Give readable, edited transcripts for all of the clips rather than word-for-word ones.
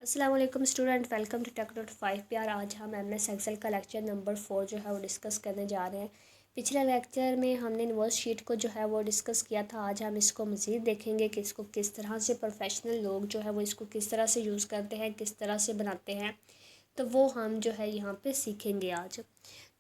अस्सलाम वालेकुम student, welcome to टेक.5 आज हम एमएस एक्सेल का लेक्चर नंबर 4 जो है वो डिस्कस करने जा रहे हैं। पिछले लेक्चर में हमने इन्वर्स शीट को जो है वो डिस्कस किया था। आज हम इसको मज़ीद देखेंगे कि इसको किस तरह से प्रोफेशनल लोग जो है वो इसको किस तरह से यूज़ करते हैं, किस तरह से बनाते हैं, तो वो हम जो है यहाँ पे सीखेंगे आज।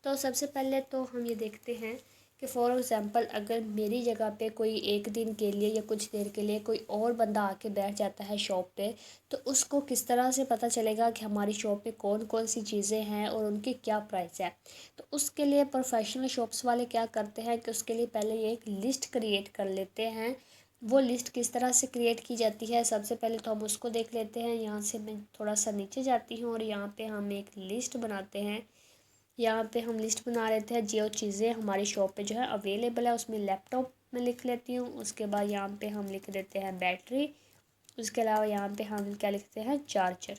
तो सबसे पहले तो हम ये देखते हैं कि फ़ॉर एग्ज़ाम्पल अगर मेरी जगह पे कोई एक दिन के लिए या कुछ देर के लिए कोई और बंदा आके बैठ जाता है शॉप पे, तो उसको किस तरह से पता चलेगा कि हमारी शॉप पे कौन कौन सी चीज़ें हैं और उनकी क्या प्राइस है। तो उसके लिए प्रोफेशनल शॉप्स वाले क्या करते हैं कि उसके लिए पहले ये एक लिस्ट क्रिएट कर लेते हैं। वो लिस्ट किस तरह से क्रिएट की जाती है, सबसे पहले तो हम उसको देख लेते हैं। यहाँ से मैं थोड़ा सा नीचे जाती हूँ और यहाँ पे हम एक लिस्ट बनाते हैं। यहाँ पे हम लिस्ट बना लेते हैं जो चीज़ें हमारी शॉप पे जो है अवेलेबल है, उसमें लैपटॉप में लिख लेती हूँ। उसके बाद यहाँ पे हम लिख देते हैं बैटरी। उसके अलावा यहाँ पे हम क्या लिखते हैं, चार्जर।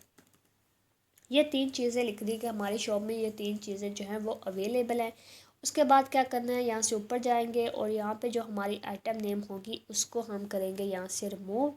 ये 3 चीज़ें लिख दी कि हमारी शॉप में ये 3 चीज़ें जो हैं वो अवेलेबल हैं। उसके बाद क्या करना है, यहाँ से ऊपर जाएंगे और यहाँ पे जो हमारी आइटम नेम होगी उसको हम करेंगे यहाँ से रिमूव।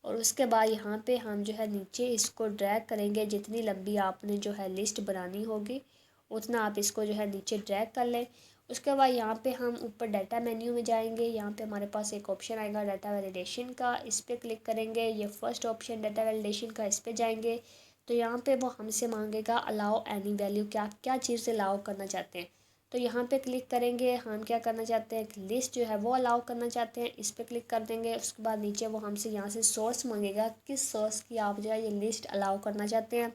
और उसके बाद यहाँ पे हम जो है नीचे इसको ड्रैग करेंगे। जितनी लंबी आपने जो है लिस्ट बनानी होगी उतना आप इसको जो है नीचे ड्रैग कर लें। उसके बाद यहाँ पे हम ऊपर डाटा मेन्यू में जाएंगे। यहाँ पे हमारे पास एक ऑप्शन आएगा डाटा वैलिडेशन का, इस पर क्लिक करेंगे। ये फर्स्ट ऑप्शन डाटा वैलिडेशन का, इस पर जाएंगे तो यहाँ पे वो हमसे मांगेगा अलाउ एनी वैल्यू, कि आप क्या चीज़ अलाउ करना चाहते हैं। तो यहाँ पे क्लिक करेंगे। हम क्या करना चाहते हैं, एक लिस्ट जो है वो अलाउ करना चाहते हैं, इस पर क्लिक कर देंगे। उसके बाद नीचे वो हमसे यहाँ से सोर्स मांगेगा, किस सोर्स की आप जो है ये लिस्ट अलाउ करना चाहते हैं।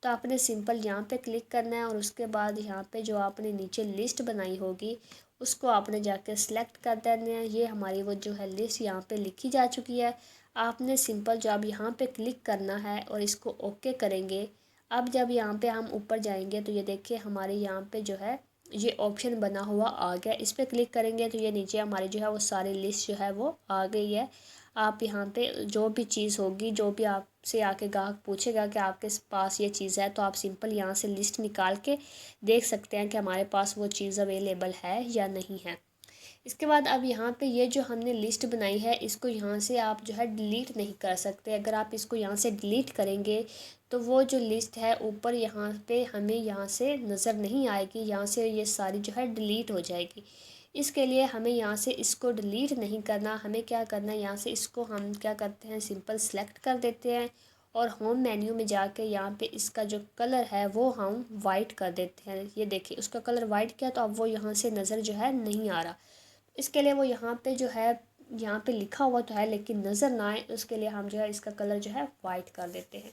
तो आपने सिंपल यहाँ पे क्लिक करना है और उसके बाद यहाँ पे जो आपने नीचे लिस्ट बनाई होगी उसको आपने जाके सिलेक्ट कर देना है। ये हमारी वो जो है लिस्ट यहाँ पे लिखी जा चुकी है। आपने सिंपल जो अब यहाँ पे क्लिक करना है और इसको ओके करेंगे। अब जब यहाँ पे हम ऊपर जाएंगे तो ये देखिए हमारे यहाँ पे जो है ये ऑप्शन बना हुआ आ गया। इस पर क्लिक करेंगे तो ये नीचे हमारी जो है वो सारी लिस्ट जो है वो आ गई है। आप यहाँ पे जो भी चीज़ होगी, जो भी आपसे आके ग्राहक पूछेगा कि आपके पास ये चीज़ है, तो आप सिंपल यहाँ से लिस्ट निकाल के देख सकते हैं कि हमारे पास वो चीज़ अवेलेबल है या नहीं है। इसके बाद अब यहाँ पे ये जो हमने लिस्ट बनाई है इसको यहाँ से आप जो है डिलीट नहीं कर सकते। अगर आप इसको यहाँ से डिलीट करेंगे तो वो जो लिस्ट है ऊपर यहाँ पे हमें यहाँ से नज़र नहीं आएगी, यहाँ से ये सारी जो है डिलीट हो जाएगी। इसके लिए हमें यहाँ से इसको डिलीट नहीं करना। हमें क्या करना है, यहाँ से इसको हम क्या करते हैं, सिंपल सेलेक्ट कर देते हैं और होम मेन्यू में जाके यहाँ पे इसका जो कलर है वो हम वाइट कर देते हैं। ये देखिए उसका कलर वाइट किया तो अब वो यहाँ से नज़र जो है नहीं आ रहा। इसके लिए वो यहाँ पे जो है यहाँ पे लिखा हुआ तो है लेकिन नज़र ना आए, उसके लिए हम जो है इसका कलर जो है वाइट कर देते हैं।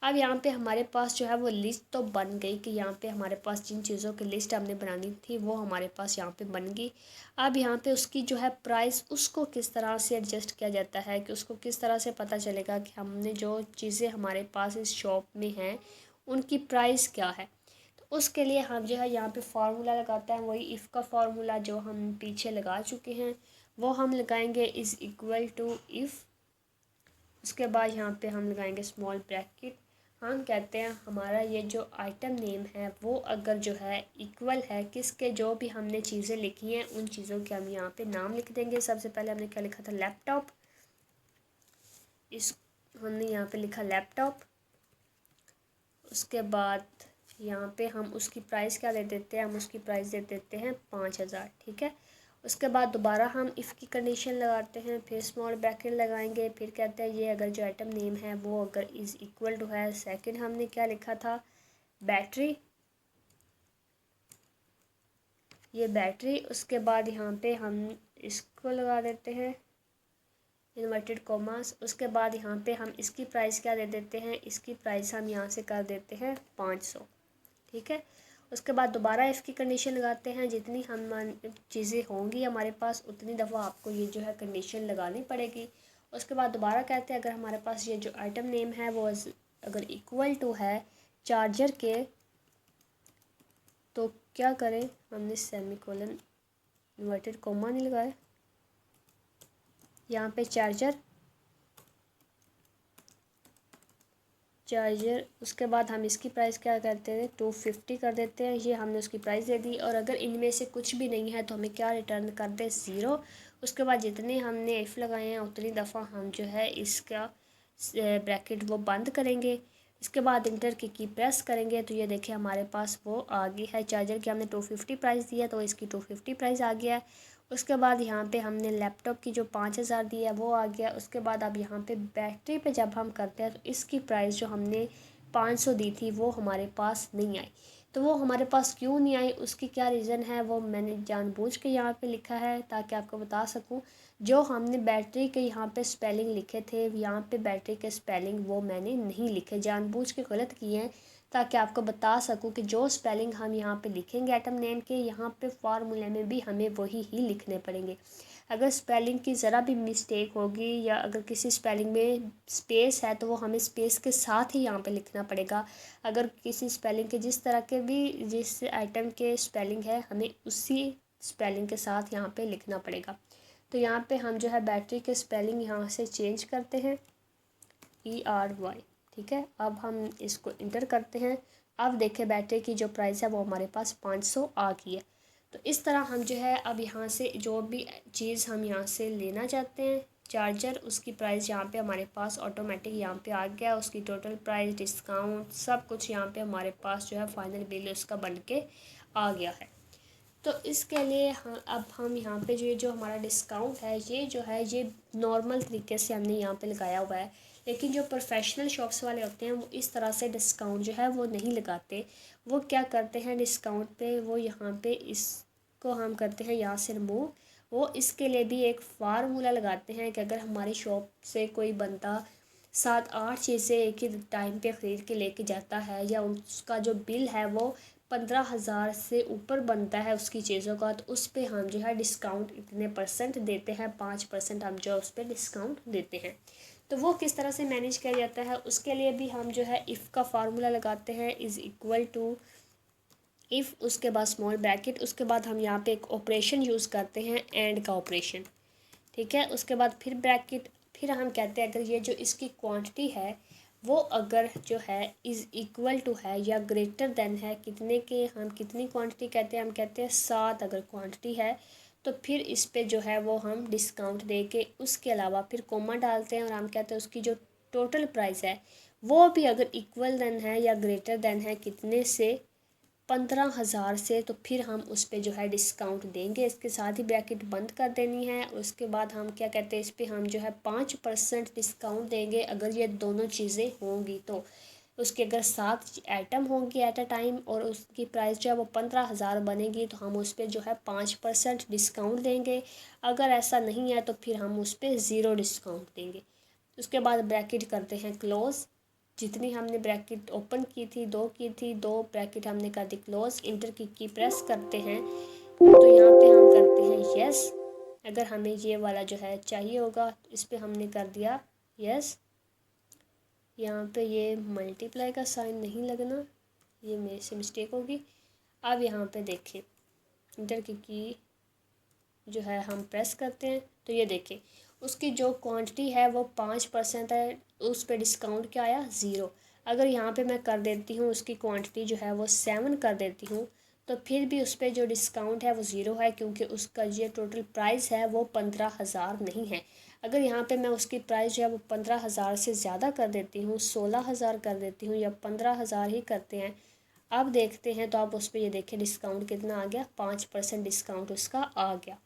अब यहाँ पे हमारे पास जो है वो लिस्ट तो बन गई कि यहाँ पे हमारे पास जिन चीज़ों की लिस्ट हमने बनानी थी वो हमारे पास यहाँ पे बन गई। अब यहाँ पे उसकी जो है प्राइस, उसको किस तरह से एडजस्ट किया जाता है, कि उसको किस तरह से पता चलेगा कि हमने जो चीज़ें हमारे पास इस शॉप में हैं उनकी प्राइस क्या है। तो उसके लिए हम जो है यहाँ पे फार्मूला लगाते हैं, वही इफ़ का फार्मूला जो हम पीछे लगा चुके हैं वो हम लगाएंगे, इज़ इक्वल टू इफ़। उसके बाद यहाँ पे हम लगाएंगे स्मॉल ब्रैकेट। हम कहते हैं हमारा ये जो आइटम नेम है वो अगर जो है इक्वल है किसके, जो भी हमने चीज़ें लिखी हैं उन चीज़ों के हम यहाँ पे नाम लिख देंगे। सबसे पहले हमने क्या लिखा था, लैपटॉप। इस हमने यहाँ पे लिखा लैपटॉप। उसके बाद यहाँ पे हम उसकी प्राइस क्या दे देते हैं, हम उसकी प्राइस दे देते हैं 5000, ठीक है। उसके बाद दोबारा हम इफ़ की कंडीशन लगाते हैं, फिर स्मॉल ब्रैकेट लगाएंगे, फिर कहते हैं ये अगर जो आइटम नेम है वो अगर इज़ इक्वल टू है, सेकंड हमने क्या लिखा था, बैटरी, ये बैटरी। उसके बाद यहाँ पे हम इसको लगा देते हैं इन्वर्टेड कॉमास। उसके बाद यहाँ पे हम इसकी प्राइस क्या दे देते हैं, इसकी प्राइस हम यहाँ से कर देते हैं 500, ठीक है। उसके बाद दोबारा इफ़ की कंडीशन लगाते हैं, जितनी हम चीज़ें होंगी हमारे पास उतनी दफ़ा आपको ये जो है कंडीशन लगानी पड़ेगी। उसके बाद दोबारा कहते हैं अगर हमारे पास ये जो आइटम नेम है वो अगर इक्वल टू है चार्जर के, तो क्या करें, हमने सेमीकोलन इन्वर्टेड कॉमा नहीं लगाया, यहाँ पे चार्जर। उसके बाद हम इसकी प्राइस क्या करते हैं, 250 कर देते हैं। ये हमने उसकी प्राइस दे दी और अगर इनमें से कुछ भी नहीं है तो हमें क्या रिटर्न कर दे, 0। उसके बाद जितने हमने इफ़ लगाए हैं उतनी दफ़ा हम जो है इसका ब्रैकेट वो बंद करेंगे। इसके बाद इंटर की प्रेस करेंगे तो ये देखिए हमारे पास वो आ गई है। चार्जर की हमने 250 प्राइस दिया तो इसकी 250 प्राइस आ गया है। उसके बाद यहाँ पे हमने लैपटॉप की जो 5000 दी है वो आ गया। उसके बाद अब यहाँ पे बैटरी पे जब हम करते हैं तो इसकी प्राइस जो हमने 500 दी थी वो हमारे पास नहीं आई। तो वो हमारे पास क्यों नहीं आई, उसकी क्या रीज़न है वो मैंने जानबूझ के यहाँ पे लिखा है ताकि आपको बता सकूँ। जो हमने बैटरी के यहाँ पे स्पेलिंग लिखे थे, यहाँ पे बैटरी के स्पेलिंग वो मैंने नहीं लिखे, जानबूझ के गलत किए हैं ताकि आपको बता सकूं कि जो स्पेलिंग हम यहाँ पे लिखेंगे एटम नेम के, यहाँ पे फार्मूले में भी हमें वही ही लिखने पड़ेंगे। अगर स्पेलिंग की ज़रा भी मिस्टेक होगी या अगर किसी स्पेलिंग में स्पेस है तो वो हमें स्पेस के साथ ही यहाँ पे लिखना पड़ेगा। अगर किसी स्पेलिंग के जिस आइटम के स्पेलिंग है हमें उसी स्पेलिंग के साथ यहाँ पे लिखना पड़ेगा। तो यहाँ पे हम जो है बैटरी के स्पेलिंग यहाँ से चेंज करते हैं, ERY, ठीक है। अब हम इसको इंटर करते हैं। अब देखें बैटरी की जो प्राइस है वो हमारे पास 500 आ गई है। तो इस तरह हम जो है अब यहाँ से जो भी चीज़ हम यहाँ से लेना चाहते हैं चार्जर, उसकी प्राइस यहाँ पे हमारे पास ऑटोमेटिक यहाँ पे आ गया। उसकी टोटल प्राइस, डिस्काउंट, सब कुछ यहाँ पे हमारे पास जो है फाइनल बिल उसका बन के आ गया है। तो इसके लिए अब हम यहाँ पे जो हमारा डिस्काउंट है ये नॉर्मल तरीके से हमने यहाँ पे लगाया हुआ है। लेकिन जो प्रोफेशनल शॉप्स वाले होते हैं वो इस तरह से डिस्काउंट जो है वो नहीं लगाते। वो क्या करते हैं डिस्काउंट पे, वो यहाँ पे इसको हम करते हैं यहाँ से रिमूव। वो इसके लिए भी एक फार्मूला लगाते हैं कि अगर हमारी शॉप से कोई बंदा 7-8 चीज़ें एक ही टाइम पे ख़रीद के लेके जाता है या उसका जो बिल है वो 15,000 से ऊपर बनता है उसकी चीज़ों का, तो उस पर हम जो है डिस्काउंट इतने % देते हैं, 5% हम जो उस पर डिस्काउंट देते हैं। तो वो किस तरह से मैनेज किया जाता है उसके लिए भी हम जो है इफ़ का फार्मूला लगाते हैं, इज़ इक्वल टू इफ़, उसके बाद स्मॉल ब्रैकेट, उसके बाद हम यहाँ पे एक ऑपरेशन यूज़ करते हैं एंड का ऑपरेशन, ठीक है। उसके बाद फिर ब्रैकेट, फिर हम कहते हैं अगर ये जो इसकी क्वांटिटी है वो अगर जो है इज़ इक्वल टू है या ग्रेटर देन है कितने के, हम कितनी क्वांटिटी कहते हैं, हम कहते हैं 7 अगर क्वांटिटी है तो फिर इस पे जो है वो हम डिस्काउंट दे के उसके अलावा फिर कोमा डालते हैं और हम कहते हैं उसकी जो टोटल प्राइस है वो भी अगर इक्वल देन है या ग्रेटर देन है कितने से, 15,000 से, तो फिर हम उस पर जो है डिस्काउंट देंगे। इसके साथ ही ब्रैकेट बंद कर देनी है। उसके बाद हम क्या कहते हैं इस पर हम जो है 5% डिस्काउंट देंगे अगर ये दोनों चीज़ें होंगी तो। उसके अगर 7 आइटम होंगी एट अ टाइम और उसकी प्राइस जो है वो 15,000 बनेगी तो हम उस पर जो है 5% डिस्काउंट देंगे। अगर ऐसा नहीं है तो फिर हम उस पर ज़ीरो डिस्काउंट देंगे। उसके बाद ब्रैकेट करते हैं क्लोज़। जितनी हमने ब्रैकेट ओपन की थी 2 की थी, 2 ब्रैकेट हमने कर दी क्लोज। इंटर की प्रेस करते हैं तो यहाँ पे हम करते हैं यस। अगर हमें ये वाला जो है चाहिए होगा तो इस पर हमने कर दिया यस। यहाँ पे ये मल्टीप्लाई का साइन नहीं लगना, ये मेरे से मिस्टेक होगी। अब यहाँ पे देखें इंटर की जो है हम प्रेस करते हैं तो ये देखें उसकी जो क्वांटिटी है वो 5% है, उस पर डिस्काउंट क्या आया, ज़ीरो। अगर यहाँ पे मैं कर देती हूँ उसकी क्वांटिटी जो है वो 7 कर देती हूँ तो फिर भी उस पर जो डिस्काउंट है वो ज़ीरो है क्योंकि उसका ये टोटल प्राइस है वो 15,000 नहीं है। अगर यहाँ पे मैं उसकी प्राइस जो है वो 15,000 से ज़्यादा कर देती हूँ, 16,000 कर देती हूँ या 15,000 ही करते हैं, अब देखते हैं तो आप उस पर ये देखें डिस्काउंट कितना आ गया, 5% डिस्काउंट उसका आ गया।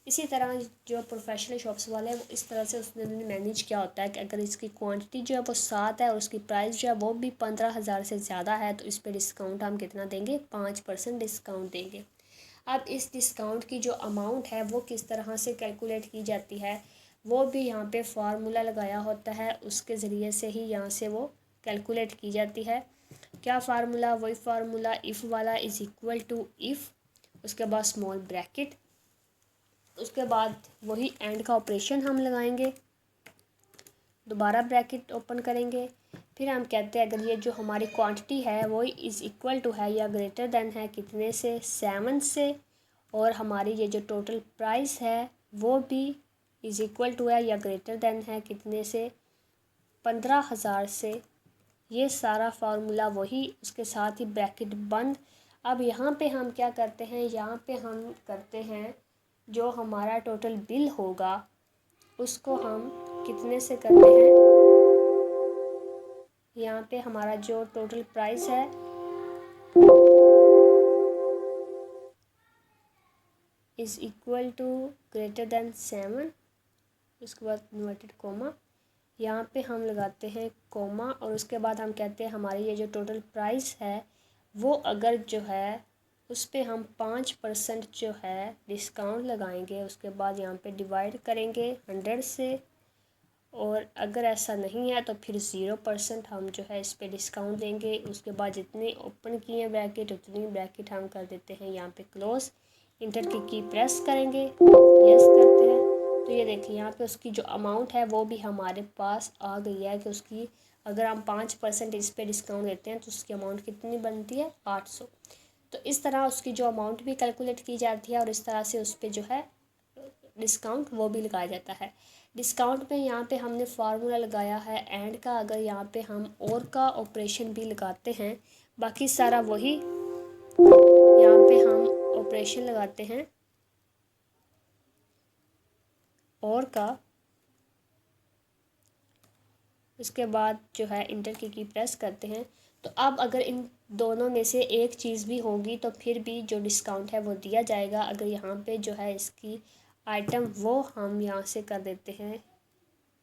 इसी तरह जो प्रोफेशनल शॉप्स वाले हैं वो इस तरह से उसने मैनेज किया होता है कि अगर इसकी क्वांटिटी जो है वो 7 है और उसकी प्राइस जो है वो भी 15,000 से ज़्यादा है तो इस पर डिस्काउंट हम कितना देंगे, 5% डिस्काउंट देंगे। अब इस डिस्काउंट की जो अमाउंट है वो किस तरह से कैलकुलेट की जाती है वो भी यहाँ पे फार्मूला लगाया होता है, उसके ज़रिए से ही यहाँ से वो कैलकुलेट की जाती है। क्या फार्मूला, वही फार्मूला इफ़ वाला, इज़ इक्वल टू इफ़, उसके बाद स्मॉल ब्रैकेट, उसके बाद वही एंड का ऑपरेशन हम लगाएंगे, दोबारा ब्रैकेट ओपन करेंगे। फिर हम कहते हैं अगर ये जो हमारी क्वांटिटी है वो इज़ इक्वल टू है या ग्रेटर देन है कितने से, 7 से, और हमारी ये जो टोटल प्राइस है वो भी इज़ इक्वल टू है या ग्रेटर देन है कितने से, 15,000 से। ये सारा फार्मूला वही, उसके साथ ही ब्रैकेट बंद। अब यहाँ पे हम क्या करते हैं, यहाँ पे हम करते हैं जो हमारा टोटल बिल होगा उसको हम कितने से करते हैं, यहाँ पे हमारा जो टोटल प्राइस है is equal to greater than 7, उसके बाद इन्वर्टेड कोमा, यहाँ पे हम लगाते हैं कोमा और उसके बाद हम कहते हैं हमारी ये जो टोटल प्राइस है वो अगर जो है उस पर हम 5% जो है डिस्काउंट लगाएंगे, उसके बाद यहाँ पे डिवाइड करेंगे 100 से, और अगर ऐसा नहीं है तो फिर 0% हम जो है इस पर डिस्काउंट देंगे। उसके बाद जितने ओपन किए हैं ब्रैकेट उतनी ब्रैकेट हम कर देते हैं यहाँ पे क्लोज, इंटर की प्रेस करेंगे, यस करते हैं। तो ये देखिए यहाँ पे उसकी जो अमाउंट है वो भी हमारे पास आ गई है कि उसकी अगर हम 5% इस पर डिस्काउंट देते हैं तो उसकी अमाउंट कितनी बनती है 800। तो इस तरह उसकी जो अमाउंट भी कैलकुलेट की जाती है और इस तरह से उस पर जो है डिस्काउंट वो भी लगाया जाता है। डिस्काउंट में यहाँ पे हमने फार्मूला लगाया है एंड का, अगर यहाँ पे हम और का ऑपरेशन भी लगाते हैं, बाकी सारा वही यहाँ पे हम ऑपरेशन लगाते हैं और का, उसके बाद जो है इंटर की प्रेस करते हैं। तो अब अगर इन दोनों में से एक चीज़ भी होगी तो फिर भी जो डिस्काउंट है वो दिया जाएगा। अगर यहाँ पे जो है इसकी आइटम वो हम यहाँ से कर देते हैं,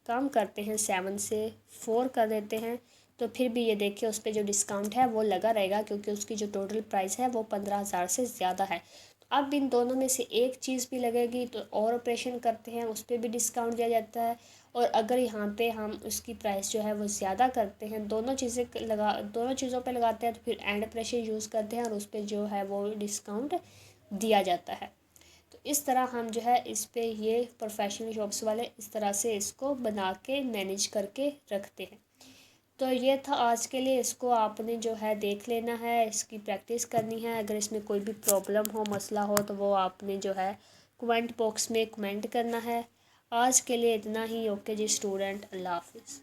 कम करते हैं 7 से 4 कर देते हैं, तो फिर भी ये देखिए उस पर जो डिस्काउंट है वो लगा रहेगा क्योंकि उसकी जो टोटल प्राइस है वो 15,000 से ज़्यादा है। तो अब इन दोनों में से एक चीज़ भी लगेगी तो और ऑपरेशन करते हैं, उस पर भी डिस्काउंट दिया जाता है। और अगर यहाँ पे हम उसकी प्राइस जो है वो ज़्यादा करते हैं, दोनों चीज़ों पे लगाते हैं, तो फिर एंड ऑपरेशन यूज़ करते हैं और उस पर जो है वो डिस्काउंट दिया जाता है। तो इस तरह हम जो है इस पे ये प्रोफेशनल शॉप्स वाले इस तरह से इसको बना के मैनेज करके रखते हैं। तो ये था आज के लिए, इसको आपने जो है देख लेना है, इसकी प्रैक्टिस करनी है। अगर इसमें कोई भी प्रॉब्लम हो, मसला हो, तो वो आपने जो है कमेंट बॉक्स में कमेंट करना है। आज के लिए इतना ही। ओके जी स्टूडेंट, अल्लाह हाफिज़।